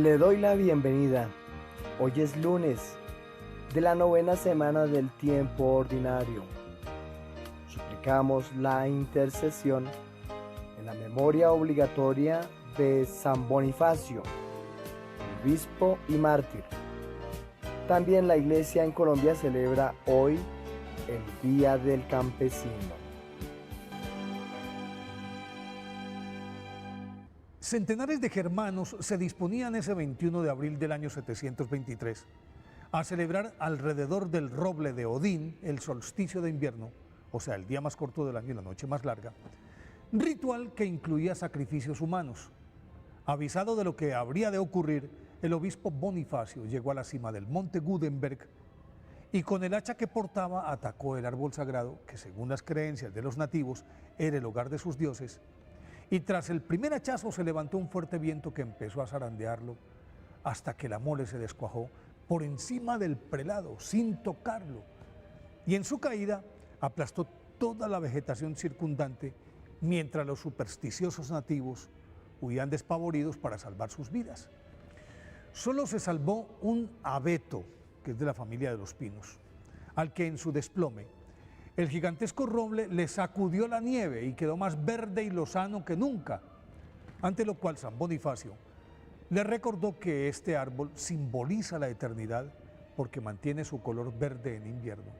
Le doy la bienvenida. Hoy es lunes de la novena semana del tiempo ordinario. Suplicamos la intercesión en la memoria obligatoria de San Bonifacio, obispo y mártir. También la Iglesia en Colombia celebra hoy el Día del Campesino. Centenares de germanos se disponían ese 21 de abril del año 723 a celebrar alrededor del roble de Odín el solsticio de invierno, o sea, el día más corto del año y la noche más larga, ritual que incluía sacrificios humanos. Avisado de lo que habría de ocurrir, el obispo Bonifacio llegó a la cima del monte Gudenberg y con el hacha que portaba atacó el árbol sagrado, que según las creencias de los nativos era el hogar de sus dioses, y tras el primer hachazo se levantó un fuerte viento que empezó a zarandearlo hasta que la mole se descuajó por encima del prelado sin tocarlo, y en su caída aplastó toda la vegetación circundante mientras los supersticiosos nativos huían despavoridos para salvar sus vidas. Solo se salvó un abeto, que es de la familia de los pinos, al que en su desplome el gigantesco roble le sacudió la nieve y quedó más verde y lozano que nunca, ante lo cual San Bonifacio le recordó que este árbol simboliza la eternidad porque mantiene su color verde en invierno,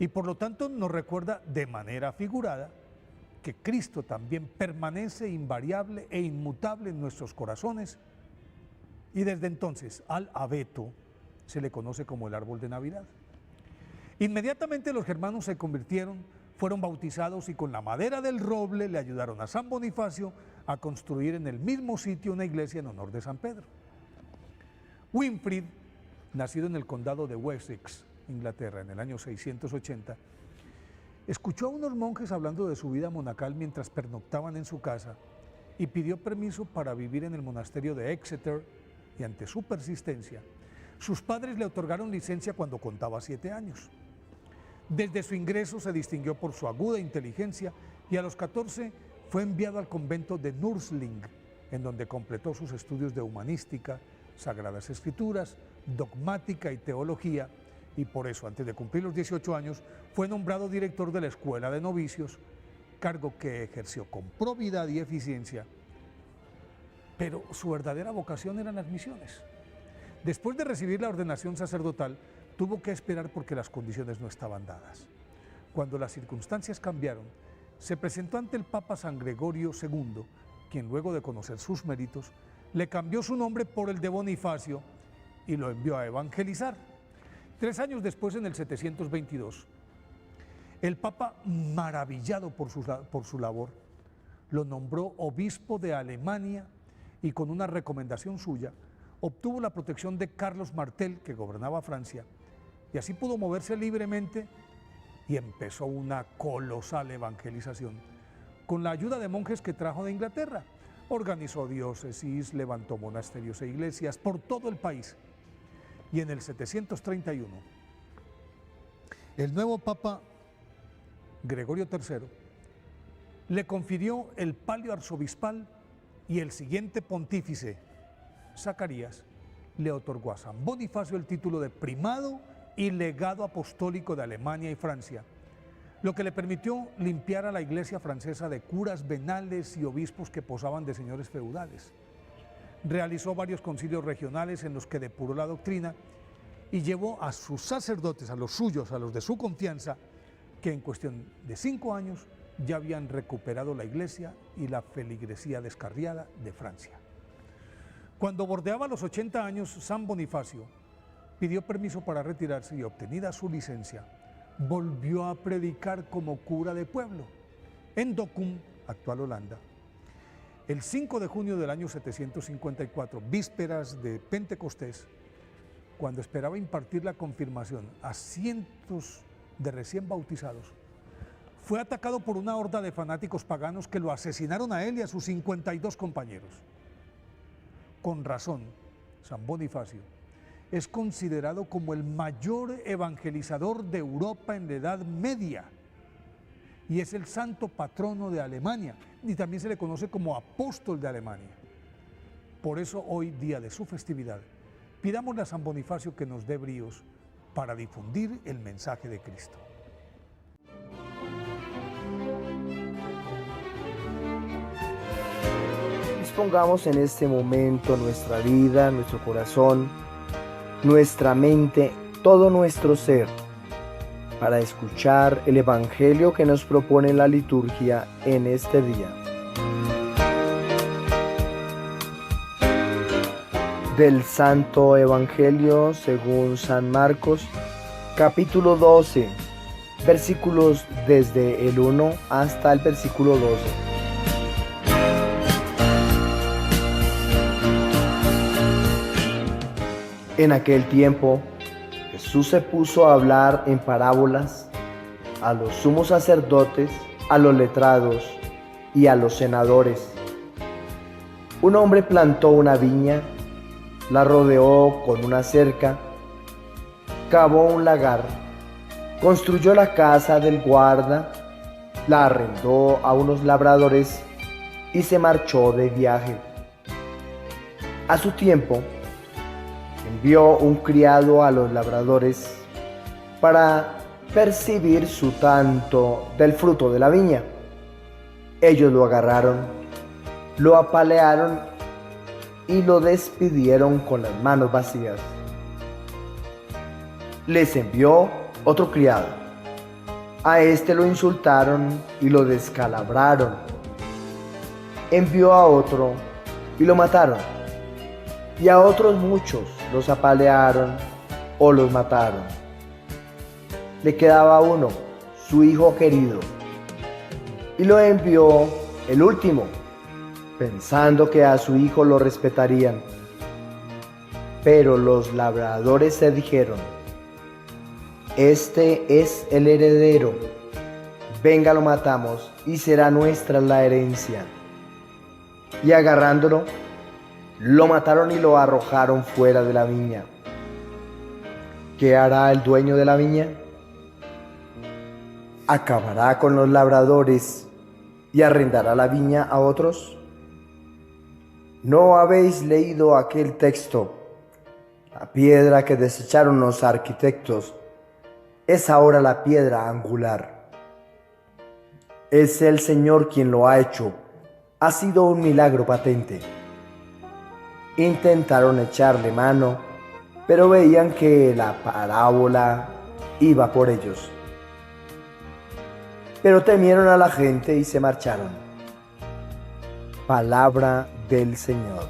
y por lo tanto nos recuerda de manera figurada que Cristo también permanece invariable e inmutable en nuestros corazones, y desde entonces al abeto se le conoce como el árbol de Navidad. Inmediatamente los germanos se convirtieron, fueron bautizados y con la madera del roble le ayudaron a San Bonifacio a construir en el mismo sitio una iglesia en honor de San Pedro. Winfrid, nacido en el condado de Wessex, Inglaterra, en el año 680, escuchó a unos monjes hablando de su vida monacal mientras pernoctaban en su casa y pidió permiso para vivir en el monasterio de Exeter, y ante su persistencia, sus padres le otorgaron licencia cuando contaba 7 años. Desde su ingreso se distinguió por su aguda inteligencia y a los 14 fue enviado al convento de Nursling, en donde completó sus estudios de humanística, sagradas escrituras, dogmática y teología, y por eso, antes de cumplir los 18 años, fue nombrado director de la escuela de novicios, cargo que ejerció con probidad y eficiencia, pero su verdadera vocación eran las misiones. Después de recibir la ordenación sacerdotal, tuvo que esperar porque las condiciones no estaban dadas. Cuando las circunstancias cambiaron, se presentó ante el Papa San Gregorio II, quien luego de conocer sus méritos, le cambió su nombre por el de Bonifacio y lo envió a evangelizar. 3 años después, en el 722, el Papa, maravillado por su labor, lo nombró obispo de Alemania y con una recomendación suya, obtuvo la protección de Carlos Martel, que gobernaba Francia, y así pudo moverse libremente y empezó una colosal evangelización con la ayuda de monjes que trajo de Inglaterra. Organizó diócesis, levantó monasterios e iglesias por todo el país. Y en el 731, el nuevo Papa Gregorio III le confirió el palio arzobispal y el siguiente pontífice, Zacarías, le otorgó a San Bonifacio el título de primado y legado apostólico de Alemania y Francia, lo que le permitió limpiar a la iglesia francesa de curas venales y obispos que posaban de señores feudales. Realizó varios concilios regionales en los que depuró la doctrina y llevó a sus sacerdotes, a los suyos, a los de su confianza, que en cuestión de 5 años ya habían recuperado la iglesia y la feligresía descarriada de Francia. Cuando bordeaba los 80 años, San Bonifacio pidió permiso para retirarse y, obtenida su licencia, volvió a predicar como cura de pueblo en Dokkum, actual Holanda. El 5 de junio del año 754, vísperas de Pentecostés, cuando esperaba impartir la confirmación a cientos de recién bautizados, fue atacado por una horda de fanáticos paganos que lo asesinaron a él y a sus 52 compañeros. Con razón, San Bonifacio es considerado como el mayor evangelizador de Europa en la Edad Media y es el santo patrono de Alemania, y también se le conoce como apóstol de Alemania. Por eso hoy, día de su festividad, pidámosle a San Bonifacio que nos dé bríos para difundir el mensaje de Cristo. Dispongamos en este momento nuestra vida, nuestro corazón, nuestra mente, todo nuestro ser, para escuchar el Evangelio que nos propone la liturgia en este día. Del Santo Evangelio según San Marcos, capítulo 12, versículos desde el 1 hasta el versículo 12. En aquel tiempo, Jesús se puso a hablar en parábolas a los sumos sacerdotes, a los letrados y a los senadores. Un hombre plantó una viña, la rodeó con una cerca, cavó un lagar, construyó la casa del guarda, la arrendó a unos labradores y se marchó de viaje. A su tiempo, envió un criado a los labradores para percibir su tanto del fruto de la viña. Ellos lo agarraron, lo apalearon y lo despidieron con las manos vacías. Les envió otro criado. A este lo insultaron y lo descalabraron. Envió a otro y lo mataron. Y a otros muchos los apalearon o los mataron. Le quedaba uno, su hijo querido, y lo envió el último, pensando que a su hijo lo respetarían. Pero los labradores se dijeron: este es el heredero, venga, lo matamos y será nuestra la herencia. Y agarrándolo, lo mataron y lo arrojaron fuera de la viña. ¿Qué hará el dueño de la viña? ¿Acabará con los labradores y arrendará la viña a otros? ¿No habéis leído aquel texto? La piedra que desecharon los arquitectos es ahora la piedra angular. Es el Señor quien lo ha hecho. Ha sido un milagro patente. Intentaron echarle mano, pero veían que la parábola iba por ellos. Pero temieron a la gente y se marcharon. Palabra del Señor.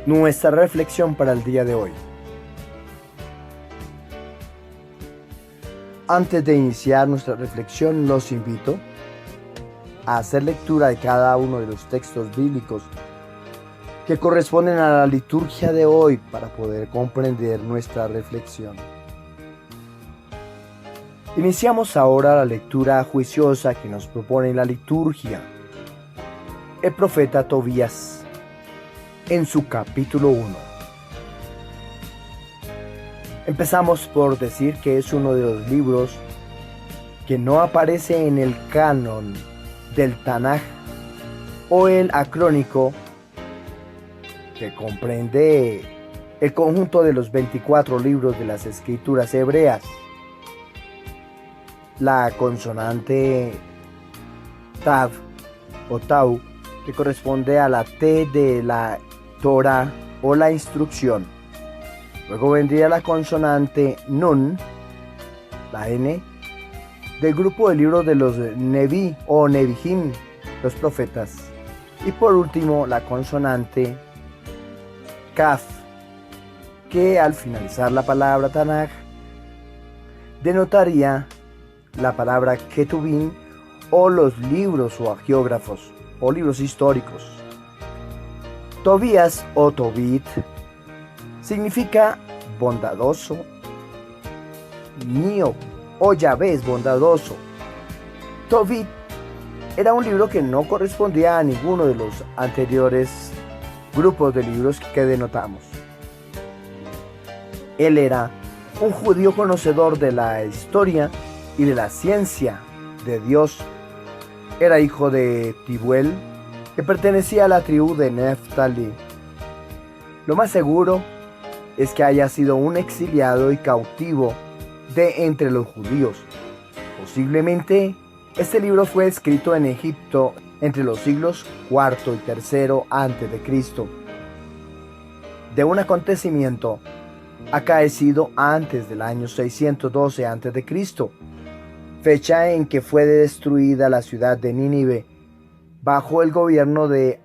Nuestra reflexión para el día de hoy. Antes de iniciar nuestra reflexión, los invito a hacer lectura de cada uno de los textos bíblicos que corresponden a la liturgia de hoy para poder comprender nuestra reflexión. Iniciamos ahora la lectura juiciosa que nos propone la liturgia el profeta Tobías en su capítulo 1. Empezamos por decir que es uno de los libros que no aparece en el canon del Tanaj o el acrónico, que comprende el conjunto de los 24 libros de las escrituras hebreas. La consonante Tav o Tau, que corresponde a la T de la Torah o la instrucción. Luego vendría la consonante Nun, la N, del grupo de libros de los Neví o Nevihim, los profetas. Y por último la consonante Kaf, que al finalizar la palabra Tanaj denotaría la palabra Ketubim o los libros o agiógrafos o libros históricos. Tobías o Tobit significa bondadoso, mío o Yahvé es bondadoso. Tobit era un libro que no correspondía a ninguno de los anteriores grupos de libros que denotamos. Él era un judío conocedor de la historia y de la ciencia de Dios. Era hijo de Tibuel, que pertenecía a la tribu de Neftalí. Lo más seguro es que haya sido un exiliado y cautivo de entre los judíos. Posiblemente este libro fue escrito en Egipto entre los siglos IV y III a.C. de un acontecimiento acaecido antes del año 612 a.C., fecha en que fue destruida la ciudad de Nínive bajo el gobierno de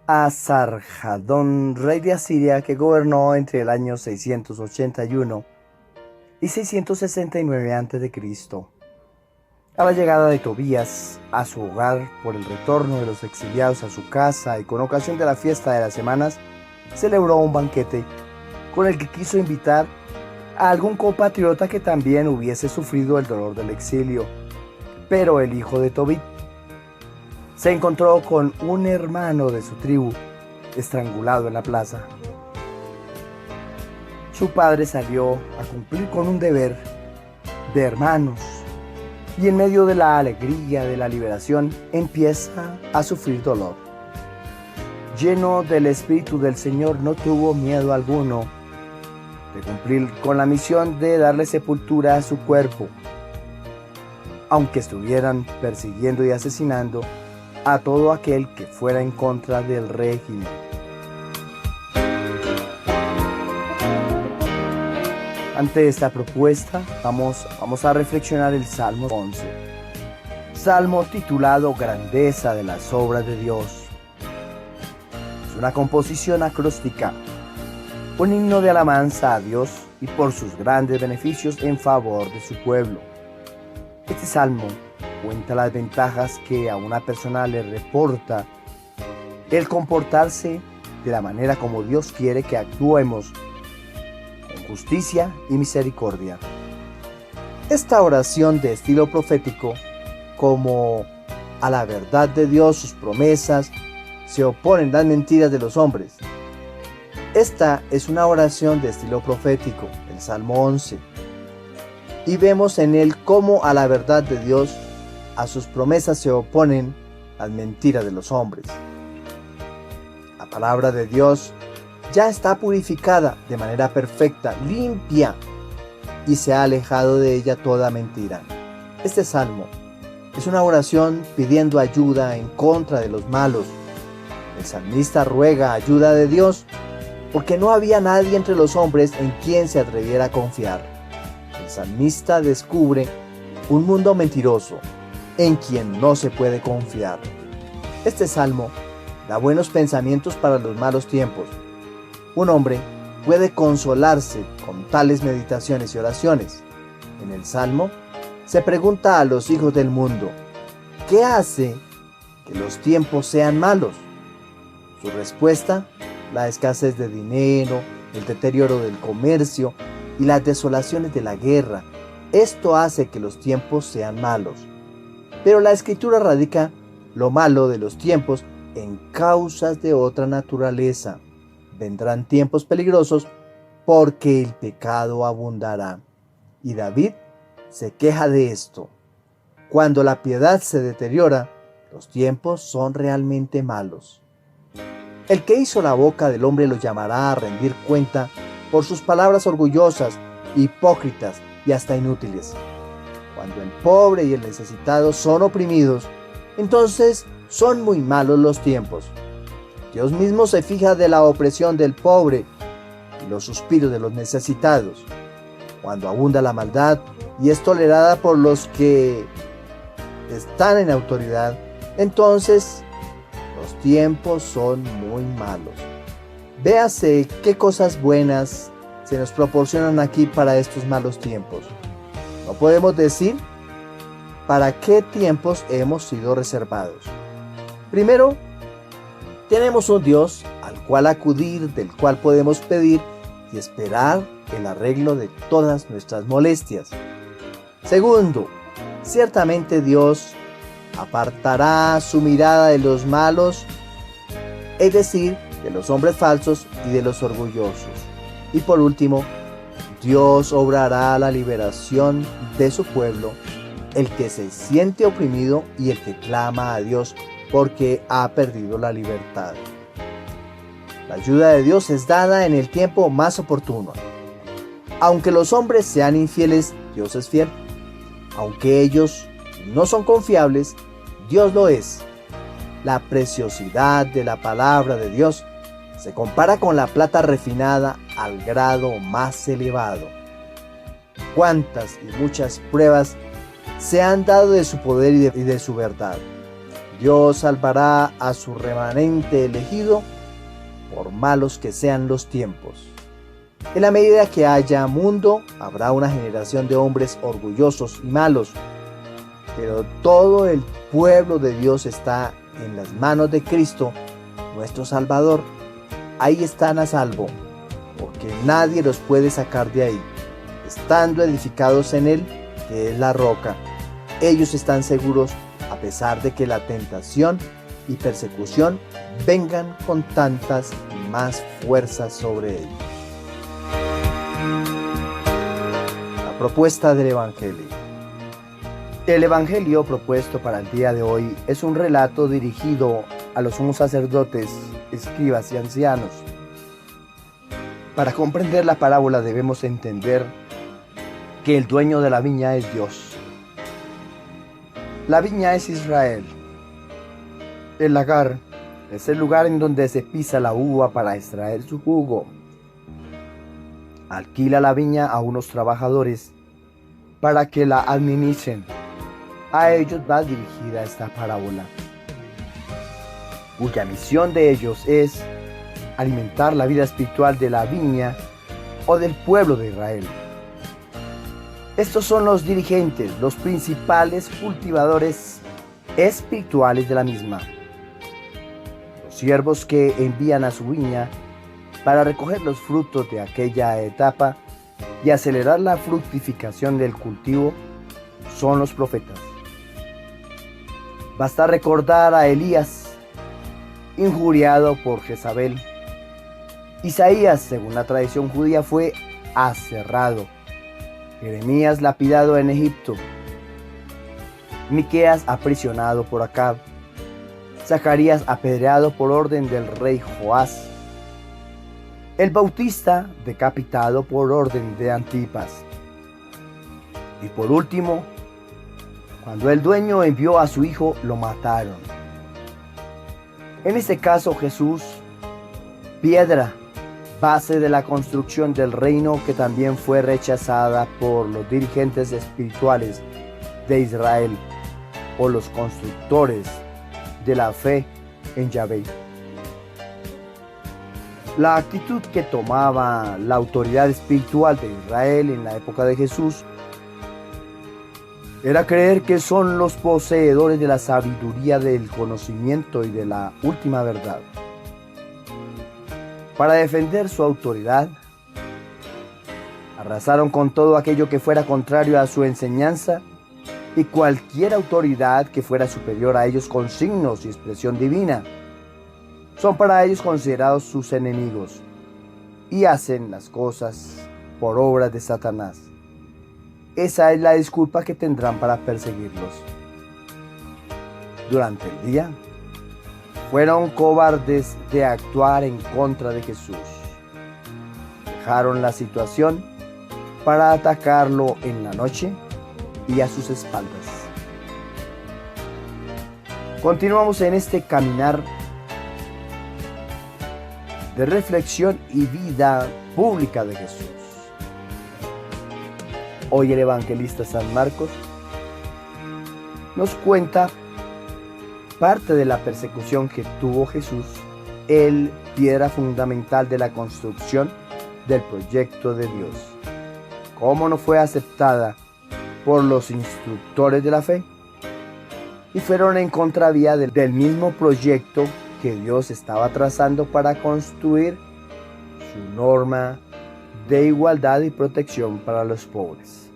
Asarjadón, rey de Asiria, que gobernó entre el año 681 y 669 a.C. A la llegada de Tobías a su hogar por el retorno de los exiliados a su casa y con ocasión de la fiesta de las semanas, celebró un banquete con el que quiso invitar a algún compatriota que también hubiese sufrido el dolor del exilio. Pero el hijo de Tobit se encontró con un hermano de su tribu estrangulado en la plaza. Su padre salió a cumplir con un deber de hermanos y en medio de la alegría de la liberación empieza a sufrir dolor. Lleno del Espíritu del Señor, no tuvo miedo alguno de cumplir con la misión de darle sepultura a su cuerpo, aunque estuvieran persiguiendo y asesinando a todo aquel que fuera en contra del régimen. Ante esta propuesta, vamos a reflexionar el Salmo 11. Salmo titulado Grandeza de las obras de Dios. Es una composición acróstica, un himno de alabanza a Dios y por sus grandes beneficios en favor de su pueblo. Este salmo cuenta las ventajas que a una persona le reporta el comportarse de la manera como Dios quiere que actuemos, con justicia y misericordia. Esta oración de estilo profético, como a la verdad de Dios, sus promesas, se oponen las mentiras de los hombres. Esta es una oración de estilo profético, el Salmo 11, y vemos en él cómo a la verdad de Dios, a sus promesas se oponen las mentiras de los hombres. La palabra de Dios ya está purificada de manera perfecta, limpia, y se ha alejado de ella toda mentira. Este salmo es una oración pidiendo ayuda en contra de los malos. El salmista ruega ayuda de Dios porque no había nadie entre los hombres en quien se atreviera a confiar. El salmista descubre un mundo mentiroso en quien no se puede confiar. Este salmo da buenos pensamientos para los malos tiempos. Un hombre puede consolarse con tales meditaciones y oraciones. En el salmo se pregunta a los hijos del mundo, ¿qué hace que los tiempos sean malos? Su respuesta: la escasez de dinero, el deterioro del comercio y las desolaciones de la guerra. Esto hace que los tiempos sean malos. Pero la Escritura radica lo malo de los tiempos en causas de otra naturaleza. Vendrán tiempos peligrosos porque el pecado abundará. Y David se queja de esto. Cuando la piedad se deteriora, los tiempos son realmente malos. El que hizo la boca del hombre lo llamará a rendir cuenta por sus palabras orgullosas, hipócritas y hasta inútiles. Cuando el pobre y el necesitado son oprimidos, entonces son muy malos los tiempos. Dios mismo se fija de la opresión del pobre y los suspiros de los necesitados. Cuando abunda la maldad y es tolerada por los que están en autoridad, entonces los tiempos son muy malos. Véase qué cosas buenas se nos proporcionan aquí para estos malos tiempos. No podemos decir para qué tiempos hemos sido reservados. Primero, tenemos un Dios al cual acudir, del cual podemos pedir y esperar el arreglo de todas nuestras molestias. Segundo, ciertamente Dios apartará su mirada de los malos, es decir, de los hombres falsos y de los orgullosos. Y por último, Dios obrará la liberación de su pueblo, el que se siente oprimido y el que clama a Dios porque ha perdido la libertad. La ayuda de Dios es dada en el tiempo más oportuno. Aunque los hombres sean infieles, Dios es fiel. Aunque ellos no son confiables, Dios lo es. La preciosidad de la palabra de Dios se compara con la plata refinada al grado más elevado. Cuántas y muchas pruebas se han dado de su poder y de su verdad. Dios salvará a su remanente elegido, por malos que sean los tiempos. En la medida que haya mundo, habrá una generación de hombres orgullosos y malos, pero todo el pueblo de Dios está en las manos de Cristo, nuestro Salvador. Ahí están a salvo, porque nadie los puede sacar de ahí, estando edificados en Él, que es la roca. Ellos están seguros a pesar de que la tentación y persecución vengan con tantas y más fuerzas sobre ellos. La propuesta del Evangelio. El Evangelio propuesto para el día de hoy es un relato dirigido a los sumos sacerdotes, escribas y ancianos. Para comprender la parábola debemos entender que el dueño de la viña es Dios. La viña es Israel. El lagar es el lugar en donde se pisa la uva para extraer su jugo. Alquila la viña a unos trabajadores para que la administren. A ellos va dirigida esta parábola, cuya misión de ellos es alimentar la vida espiritual de la viña o del pueblo de Israel. Estos son los dirigentes, los principales cultivadores espirituales de la misma. Los siervos que envían a su viña para recoger los frutos de aquella etapa y acelerar la fructificación del cultivo son los profetas. Basta recordar a Elías, injuriado por Jezabel. Isaías, según la tradición judía, fue aserrado. Jeremías lapidado en Egipto. Miqueas aprisionado por Acab. Zacarías apedreado por orden del rey Joás. El Bautista decapitado por orden de Antipas. Y por último, cuando el dueño envió a su hijo, lo mataron. En este caso, Jesús, piedra, base de la construcción del reino, que también fue rechazada por los dirigentes espirituales de Israel o los constructores de la fe en Yahvé. La actitud que tomaba la autoridad espiritual de Israel en la época de Jesús era creer que son los poseedores de la sabiduría, del conocimiento y de la última verdad. Para defender su autoridad, arrasaron con todo aquello que fuera contrario a su enseñanza y cualquier autoridad que fuera superior a ellos con signos y expresión divina. Son para ellos considerados sus enemigos y hacen las cosas por obra de Satanás. Esa es la disculpa que tendrán para perseguirlos. Durante el día, fueron cobardes de actuar en contra de Jesús. Dejaron la situación para atacarlo en la noche y a sus espaldas. Continuamos en este caminar de reflexión y vida pública de Jesús. Hoy el evangelista San Marcos nos cuenta parte de la persecución que tuvo Jesús, el piedra fundamental de la construcción del proyecto de Dios. Cómo no fue aceptada por los instructores de la fe y fueron en contravía del mismo proyecto que Dios estaba trazando para construir su norma de igualdad y protección para los pobres.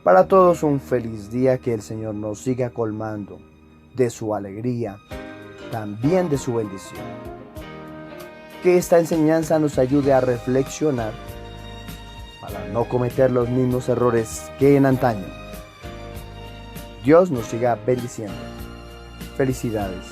Para todos un feliz día, que el Señor nos siga colmando de su alegría, también de su bendición. Que esta enseñanza nos ayude a reflexionar para no cometer los mismos errores que en antaño. Dios nos siga bendiciendo. Felicidades.